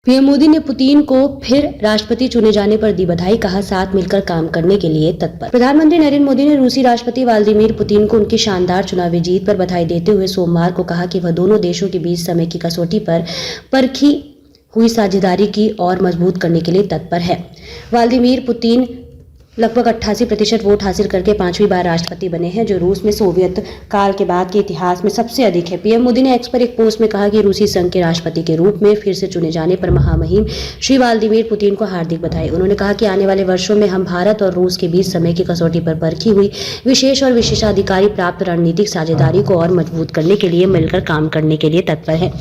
PM Modi ने Putin को फिर राष्ट्रपति चुने जाने पर दी बधाई, कहा साथ मिलकर काम करने के लिए तत्पर। प्रधानमंत्री नरेंद्र मोदी ने रूसी राष्ट्रपति व्लादिमीर पुतिन को उनकी शानदार चुनावी जीत पर बधाई देते हुए सोमवार को कहा कि वह दोनों देशों के बीच समय की कसौटी पर परखी हुई साझेदारी की और मजबूत करने के लिए तत्पर है। व्लादिमीर पुतिन लगभग 88% वोट हासिल करके 5वीं बार राष्ट्रपति बने हैं, जो रूस में सोवियत काल के बाद के इतिहास में सबसे अधिक है। पीएम मोदी ने एक्स पर एक पोस्ट में कहा कि रूसी संघ के राष्ट्रपति के रूप में फिर से चुने जाने पर महामहिम श्री व्लादिमीर पुतिन को हार्दिक बधाई। उन्होंने कहा कि आने वाले वर्षों में हम भारत और रूस के बीच समय की कसौटी पर परखी हुई विशेष और विशेषाधिकारी प्राप्त रणनीतिक साझेदारी को और मजबूत करने के लिए मिलकर काम करने के लिए तत्पर है।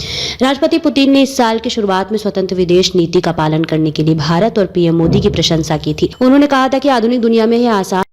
राष्ट्रपति पुतिन ने इस साल की शुरुआत में स्वतंत्र विदेश नीति का पालन करने के लिए भारत और पीएम मोदी की प्रशंसा की थी। उन्होंने कहा था कि आधुनिक दुनिया में यह आसान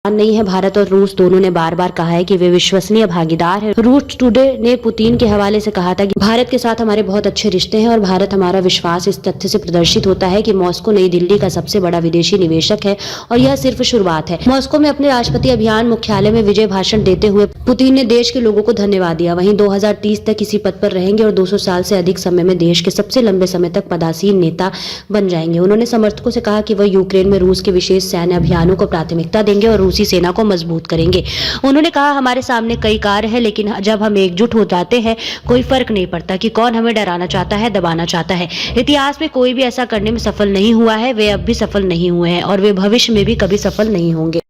नहीं है। भारत और रूस दोनों ने बार बार कहा है कि वे विश्वसनीय भागीदार हैं। रूस टुडे ने पुतिन के हवाले से कहा था कि भारत के साथ हमारे बहुत अच्छे रिश्ते हैं और भारत हमारा विश्वास इस तथ्य से प्रदर्शित होता है कि मॉस्को नई दिल्ली का सबसे बड़ा विदेशी निवेशक है और यह सिर्फ शुरुआत है। मॉस्को में अपने राष्ट्रपति अभियान मुख्यालय में विजय भाषण देते हुए पुतिन ने देश के लोगों को धन्यवाद दिया। वहीं 2030 तक इसी पद पर रहेंगे और 200 साल से अधिक समय में देश के सबसे लंबे समय तक पदासीन नेता बन जाएंगे। उन्होंने समर्थकों से कहा कि वह यूक्रेन में रूस के विशेष सैन्य अभियानों को प्राथमिकता देंगे और रूसी सेना को मजबूत करेंगे। उन्होंने कहा, हमारे सामने कई कार्य है, लेकिन जब हम एकजुट हो जाते हैं कोई फर्क नहीं पड़ता कि कौन हमें डराना चाहता है, दबाना चाहता है। इतिहास में कोई भी ऐसा करने में सफल नहीं हुआ है, वे अब भी सफल नहीं हुए हैं और वे भविष्य में भी कभी सफल नहीं होंगे।